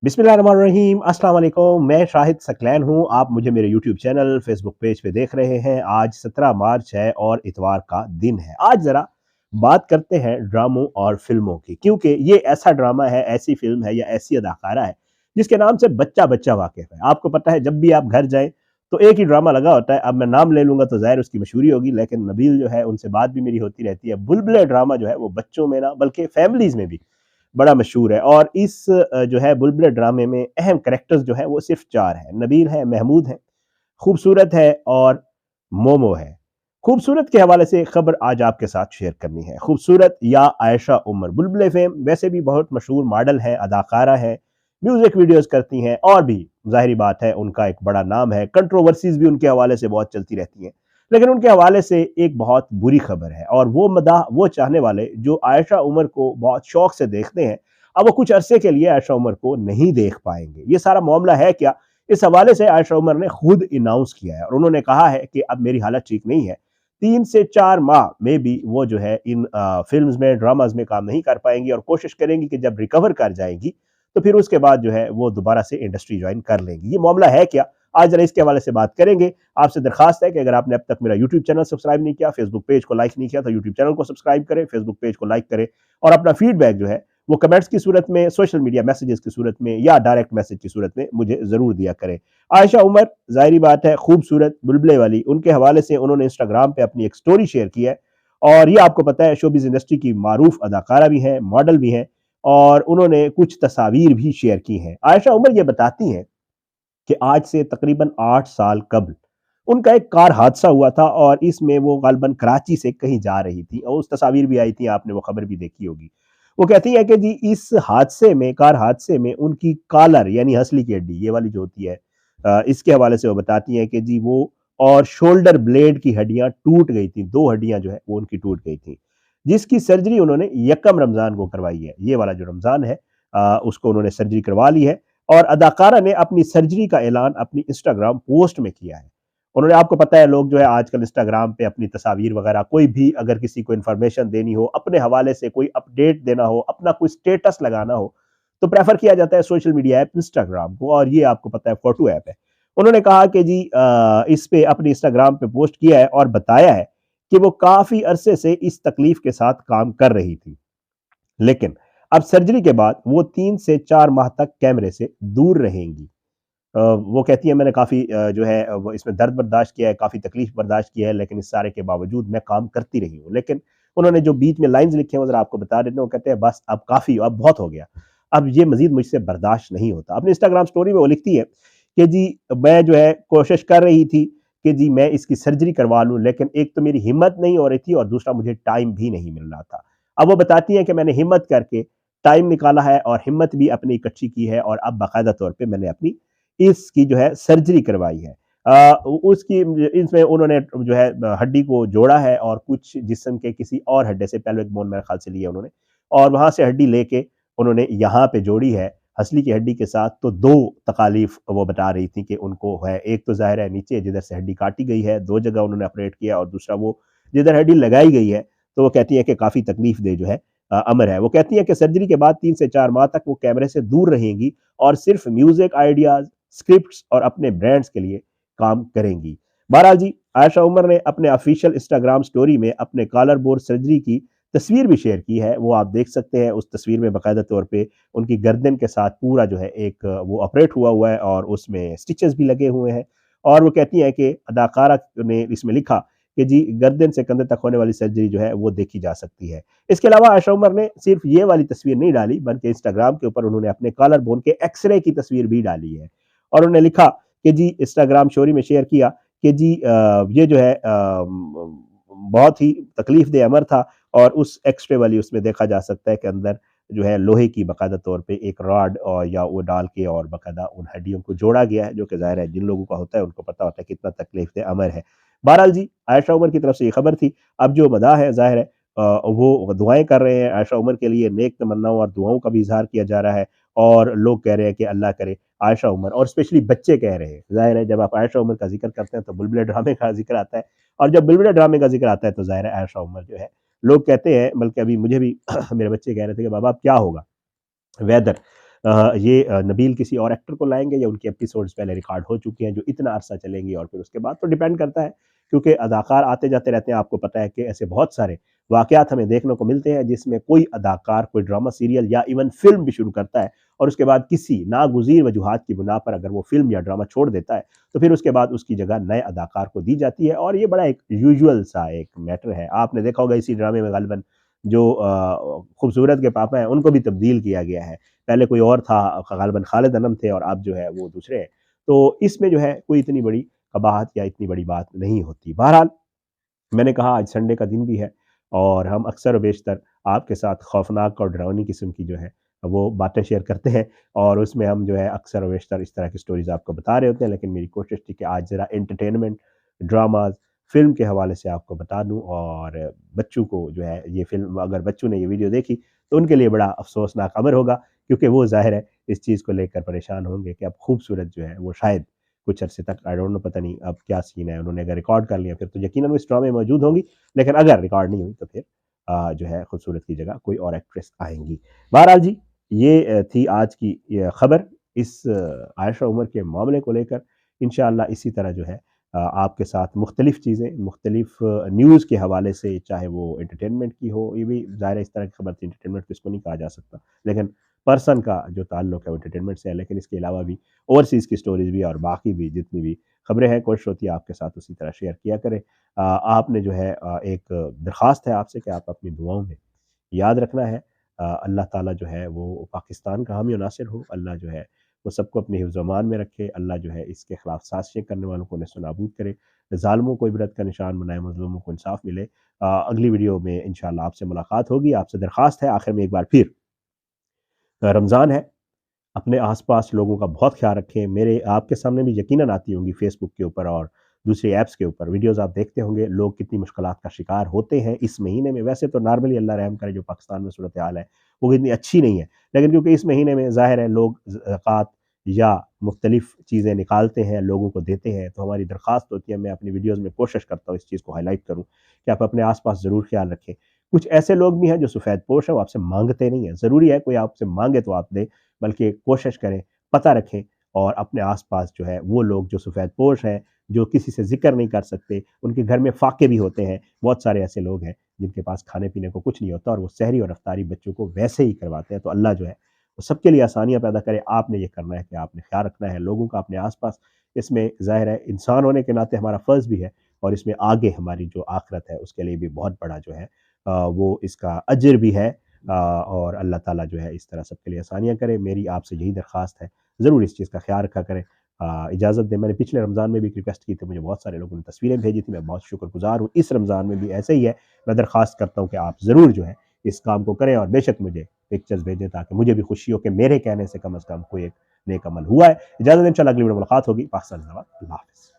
बिस्मिल्लाहिर्रहमानिर्रहीम, अस्सलाम वालेकुम। मैं शाहिद सकलैन हूँ। आप मुझे मेरे यूट्यूब चैनल, फेसबुक पेज पे देख रहे हैं। आज 17 मार्च है और इतवार का दिन है। आज ज़रा बात करते हैं ड्रामों और फ़िल्मों की, क्योंकि ये ऐसा ड्रामा है, ऐसी फ़िल्म है या ऐसी अदाकारा है, जिसके नाम से बच्चा-बच्चा वाकिफ़ है। आपको पता है, जब भी आप घर जाएँ, तो एक ही ड्रामा लगा होता है। अब मैं नाम ले लूँगा तो ज़ाहिर उसकी मशहूरी होगी, लेकिन नबील जो है, उनसे बात भी मेरी होती रहती है। बुलबुले ड्रामा जो है, वो बच्चों में ना, बल्कि फ़ैमिलीज़ में भी बड़ा मशहूर है। और इस जो है बुलबुले ड्रामे में अहम कैरेक्टर्स जो है वो सिर्फ 4 हैं। नबील है, महमूद है, खूबसूरत है और मोमो है। खूबसूरत के हवाले से खबर आज आपके साथ शेयर करनी है। खूबसूरत या आयशा उमर, बुलबुले फेम वैसे भी बहुत मशहूर मॉडल है, अदाकारा है, म्यूजिक वीडियोस करती हैं और भी ज़ाहिरी बात है उनका एक बड़ा नाम है। कंट्रोवर्सीज भी उनके हवाले से बहुत चलती रहती हैं। लेकिन उनके हवाले से एक बहुत बुरी खबर है, और वो मदाह वो चाहने वाले जो आयशा उमर को बहुत शौक से देखते हैं, अब वो कुछ अरसे के लिए आयशा उमर को नहीं देख पाएंगे। ये सारा मामला है क्या? इस हवाले से आयशा उमर ने खुद अनाउंस किया है और उन्होंने कहा है कि अब मेरी हालत ठीक नहीं है। 3 से 4 माह में भी वो जो है इन फिल्म्स में, ड्रामाज में काम नहीं कर पाएंगी, और कोशिश करेंगी कि जब रिकवर कर जाएंगी तो फिर उसके बाद जो है वो दोबारा से इंडस्ट्री ज्वाइन कर लेंगी। ये मामला है क्या? आज जरा इसके हवाले से बात करेंगे। आपसे दरखास्त है कि अगर आपने अब तक मेरा यूट्यूब चैनल सब्सक्राइब नहीं किया, फेसबुक पेज को लाइक नहीं किया, तो यूट्यूब चैनल को सब्सक्राइब करें, फेसबुक पेज को लाइक करें, और अपना फीडबैक जो है वो कमेंट्स की सूरत में, सोशल मीडिया मैसेजेस की सूरत में या डायरेक्ट मैसेज की सूरत में मुझे ज़रूर दिया करें। आयशा उमर, ज़ाहिरी बात है, खूबसूरत बुलबुले वाली, उनके हवाले से उन्होंने इंस्टाग्राम पे अपनी एक स्टोरी शेयर की है। और ये आपको पता है शोबिज़ इंडस्ट्री की मारूफ अदाकारा भी हैं, मॉडल भी हैं, और उन्होंने कुछ तस्वीर भी शेयर की हैं। आयशा उमर ये बताती हैं कि आज से तकरीबन 8 साल कबल उनका एक कार हादसा हुआ था, और इसमें वो गालबन कराची से कहीं जा रही थी, और उस तस्वीर भी आई थी, आपने वो खबर भी देखी होगी। वो कहती है कि जी इस हादसे में, कार हादसे में, उनकी कॉलर यानी हंसली की हड्डी, ये वाली जो होती है, इसके हवाले से वो बताती हैं कि जी वो और शोल्डर ब्लेड की हड्डियां टूट गई थी, 2 हड्डियां जो है वो उनकी टूट गई थी, जिसकी सर्जरी उन्होंने यकम रमजान को करवाई है। ये वाला जो रमजान है, उसको उन्होंने सर्जरी करवा ली है। और अदाकारा ने अपनी सर्जरी का ऐलान अपनी इंस्टाग्राम पोस्ट में किया है। उन्होंने, आपको पता है लोग जो है आजकल इंस्टाग्राम पे अपनी तस्वीर वगैरह, कोई भी अगर किसी को इन्फॉर्मेशन देनी हो, अपने हवाले से कोई अपडेट देना हो, अपना कोई स्टेटस लगाना हो, तो प्रेफर किया जाता है सोशल मीडिया ऐप इंस्टाग्राम को, और ये आपको पता है फोटो ऐप है। उन्होंने कहा कि जी इस पे अपनी इंस्टाग्राम पे पोस्ट किया है और बताया है कि वो काफी अरसे से इस तकलीफ के साथ काम कर रही थी, लेकिन अब सर्जरी के बाद वो 3 से 4 माह तक कैमरे से दूर रहेंगी। वो कहती है मैंने काफ़ी जो है वो इसमें दर्द बर्दाश्त किया है, काफ़ी तकलीफ बर्दाश्त किया है, लेकिन इस सारे के बावजूद मैं काम करती रही हूँ। लेकिन उन्होंने जो बीच में लाइन्स लिखे हैं वो ज़रा आपको बता देते हैं। वो कहते हैं बस अब काफ़ी, अब बहुत हो गया, अब ये मज़ीद मुझसे बर्दाश्त नहीं होता। अपनी इंस्टाग्राम स्टोरी में वो लिखती है कि जी मैं जो है कोशिश कर रही थी कि जी मैं इसकी सर्जरी करवा लूँ, लेकिन एक तो मेरी हिम्मत नहीं हो रही थी और दूसरा मुझे टाइम भी नहीं मिल रहा था। अब वो बताती हैं कि मैंने हिम्मत करके टाइम निकाला है और हिम्मत भी अपनी इकट्ठी की है, और अब बाकायदा तौर पे मैंने अपनी इसकी जो है सर्जरी करवाई है। उसकी इसमें उन्होंने जो है हड्डी को जोड़ा है, और कुछ जिस्म के किसी और हड्डी से, पेल्विक बोन मेरे ख्याल से लिया उन्होंने, और वहाँ से हड्डी लेके उन्होंने यहाँ पे जोड़ी है हंसली की हड्डी के साथ। तो 2 तकालीफ वो बता रही थी कि उनको है। एक तो ज़ाहिर है नीचे जिधर से हड्डी काटी गई है, 2 जगह उन्होंने ऑपरेट किया, और दूसरा वो जिधर हड्डी लगाई गई है, तो वो कहती है कि काफ़ी तकलीफ दे जो है अमर है। वो कहती है कि सर्जरी के बाद 3 से 4 माह तक वो कैमरे से दूर रहेंगी और सिर्फ म्यूजिक आइडियाज, स्क्रिप्ट्स और अपने ब्रांड्स के लिए काम करेंगी। बहरहाल जी, आयशा उमर ने अपने ऑफिशियल इंस्टाग्राम स्टोरी में अपने कॉलर बोर सर्जरी की तस्वीर भी शेयर की है। वो आप देख सकते हैं। उस तस्वीर में बाकायदा तौर पे उनकी गर्दन के साथ पूरा जो है एक वो ऑपरेट हुआ हुआ है, और उसमें स्टिचेस भी लगे हुए हैं। और वो कहती है कि अदाकारा ने इसमें लिखा कि जी गर्दन से कंधे तक होने वाली सर्जरी जो है वो देखी जा सकती है। इसके अलावा आयशा उमर ने सिर्फ ये वाली तस्वीर नहीं डाली, बल्कि इंस्टाग्राम के ऊपर उन्होंने अपने कॉलर बोन के एक्सरे की तस्वीर भी डाली है, और उन्होंने लिखा कि जी इंस्टाग्राम स्टोरी में शेयर किया कि जी ये जो है बहुत ही तकलीफ दे अमर था, और उस एक्सरे वाली उसमें देखा जा सकता है कि अंदर जो है लोहे की बाकायदा तौर पे एक रॉड और या वो डाल के और बाकायदा उन हड्डियों को जोड़ा गया है, जो कि ज़ाहिर है जिन लोगों का होता है उनको पता होता है कितना तकलीफ दे अमर है। बहरहाल जी, आयशा उमर की तरफ से ये खबर थी। अब जो मदाह है ज़ाहिर है वो दुआएं कर रहे हैं आयशा उमर के लिए, नेक तमन्नाओं और दुआओं का भी इजहार किया जा रहा है, और लोग कह रहे हैं कि अल्लाह करे आयशा उमर, और स्पेशली बच्चे कह रहे हैं, ज़ाहिर है जब आप आयशा उमर का जिक्र करते हैं तो बुलबुले ड्रामे का जिक्र आता है, और जब बुलबुले ड्रामे का जिक्र आता है तो ज़ाहिर है आयशा उमर जो है, लोग कहते हैं, बल्कि अभी मुझे भी मेरे बच्चे कह रहे थे कि बाबा अब क्या होगा वेदर, یہ نبیل کسی اور ایکٹر کو لائیں گے یا ان کی ایپیسوڈز پہلے ریکارڈ ہو چکی ہیں جو اتنا عرصہ چلیں گی، اور پھر اس کے بعد تو ڈیپینڈ کرتا ہے، کیونکہ اداکار آتے جاتے رہتے ہیں. آپ کو پتہ ہے کہ ایسے بہت سارے واقعات ہمیں دیکھنے کو ملتے ہیں جس میں کوئی اداکار کوئی ڈرامہ سیریل یا ایون فلم بھی شروع کرتا ہے، اور اس کے بعد کسی ناگزیر وجوہات کی بنا پر اگر وہ فلم یا ڈرامہ چھوڑ دیتا ہے تو پھر اس کے بعد اس کی جگہ نئے اداکار کو دی جاتی ہے. اور یہ بڑا ایک یوزول سا ایک میٹر ہے. آپ نے دیکھا ہوگا اسی ڈرامے میں غالباً جو خوبصورت کے پاپا ہیں ان کو بھی تبدیل کیا گیا ہے. پہلے کوئی اور تھا، غالباً خالد انم تھے، اور اب جو ہے وہ دوسرے ہیں. تو اس میں جو ہے کوئی اتنی بڑی قباحت یا اتنی بڑی بات نہیں ہوتی. بہرحال میں نے کہا آج سنڈے کا دن بھی ہے، اور ہم اکثر و بیشتر آپ کے ساتھ خوفناک اور ڈراؤنی قسم کی جو ہے وہ باتیں شیئر کرتے ہیں، اور اس میں ہم جو ہے اکثر و بیشتر اس طرح کی سٹوریز آپ کو بتا رہے ہوتے ہیں. لیکن میری کوشش تھی کہ آج ذرا انٹرٹینمنٹ، ڈراماز، فلم کے حوالے سے آپ کو بتا دوں. اور بچوں کو جو ہے یہ فلم، اگر بچوں نے یہ ویڈیو دیکھی تو ان کے لیے بڑا افسوسناک امر ہوگا، کیونکہ وہ ظاہر ہے اس چیز کو لے کر پریشان ہوں گے کہ اب خوبصورت جو ہے وہ شاید کچھ عرصے تک آئی ڈونٹ نو، پتہ نہیں اب کیا سین ہے. انہوں نے اگر ریکارڈ کر لیا پھر تو یقیناً وہ اس ڈرامے میں موجود ہوں گی، لیکن اگر ریکارڈ نہیں ہوئی تو پھر جو ہے خوبصورت کی جگہ کوئی اور ایکٹریس آئیں گی. بہرحال جی، یہ تھی آج کی یہ خبر اس عائشہ عمر کے معاملے کو لے کر. انشاءاللہ اسی طرح جو ہے آپ کے ساتھ مختلف چیزیں، مختلف نیوز کے حوالے سے، چاہے وہ انٹرٹینمنٹ کی ہو، یہ بھی ظاہر ہے اس طرح کی خبر تھی، انٹرٹینمنٹ تو اس کو نہیں کہا جا سکتا، لیکن پرسن کا جو تعلق ہے وہ انٹرٹینمنٹ سے ہے. لیکن اس کے علاوہ بھی اوورسیز کی سٹوریز بھی اور باقی بھی جتنی بھی خبریں ہیں، کوشش ہوتی ہے آپ کے ساتھ اسی طرح شیئر کیا کریں. آپ نے جو ہے ایک درخواست ہے آپ سے کہ آپ اپنی دعاؤں میں یاد رکھنا ہے. اللہ تعالیٰ جو ہے وہ پاکستان کا حامی و ناصر ہو. اللہ جو ہے وہ سب کو اپنے حفظ و امان میں رکھے. اللہ جو ہے اس کے خلاف سازشیں کرنے والوں کو نیست و نابود کرے. ظالموں کو عبرت کا نشان بنائے، مظلوموں کو انصاف ملے. اگلی ویڈیو میں انشاءاللہ آپ سے ملاقات ہوگی. آپ سے درخواست ہے آخر میں ایک بار پھر، رمضان ہے، اپنے آس پاس لوگوں کا بہت خیال رکھیں. میرے آپ کے سامنے بھی یقیناً آتی ہوں گی فیس بک کے اوپر اور دوسری ایپس کے اوپر ویڈیوز، آپ دیکھتے ہوں گے لوگ کتنی مشکلات کا شکار ہوتے ہیں اس مہینے میں. ویسے تو نارملی اللہ رحم کرے جو پاکستان میں صورتحال ہے وہ اتنی اچھی نہیں ہے، لیکن کیونکہ اس مہینے میں ظاہر ہے لوگ زکوٰۃ یا مختلف چیزیں نکالتے ہیں، لوگوں کو دیتے ہیں، تو ہماری درخواست ہوتی ہے، میں اپنی ویڈیوز میں کوشش کرتا ہوں اس چیز کو ہائی لائٹ کروں کہ آپ اپنے آس پاس ضرور خیال رکھیں. کچھ ایسے لوگ بھی ہیں جو سفید پوش ہیں، وہ آپ سے مانگتے نہیں ہیں. ضروری ہے کوئی آپ سے مانگے تو آپ دیں، بلکہ کوشش کریں، پتہ رکھیں، اور اپنے آس پاس جو ہے وہ لوگ جو سفید پوش ہیں، جو کسی سے ذکر نہیں کر سکتے، ان کے گھر میں فاقے بھی ہوتے ہیں. بہت سارے ایسے لوگ ہیں جن کے پاس کھانے پینے کو کچھ نہیں ہوتا اور وہ سحری اور افطاری بچوں کو ویسے ہی کرواتے ہیں. تو اللہ جو ہے وہ سب کے لیے آسانیاں پیدا کرے. آپ نے یہ کرنا ہے کہ آپ نے خیال رکھنا ہے لوگوں کا اپنے آس پاس. اس میں ظاہر ہے انسان ہونے کے ناطے ہمارا فرض بھی ہے، اور اس میں آگے ہماری جو آخرت ہے اس کے لیے بھی بہت بڑا جو ہے وہ اس کا اجر بھی ہے. اور اللہ تعالیٰ جو ہے اس طرح سب کے لیے آسانیاں کرے. میری آپ سے یہی درخواست ہے، ضرور اس چیز کا خیال رکھا کریں. اجازت دیں، میں نے پچھلے رمضان میں بھی ایک ریکویسٹ کی تھی، مجھے بہت سارے لوگوں نے تصویریں بھیجی تھی، میں بہت شکر گزار ہوں. اس رمضان میں بھی ایسے ہی ہے. میں درخواست کرتا ہوں کہ آپ ضرور جو ہے اس کام کو کریں، اور بے شک مجھے پکچرز بھیجیں تاکہ مجھے بھی خوشی ہو کہ میرے کہنے سے کم از کم کوئی ایک نیک عمل ہوا ہے. اجازت دیں، انشاءاللہ اگلی ویڈیو ملاقات ہوگی. پاکستان زندہ باد. اللہ حافظ.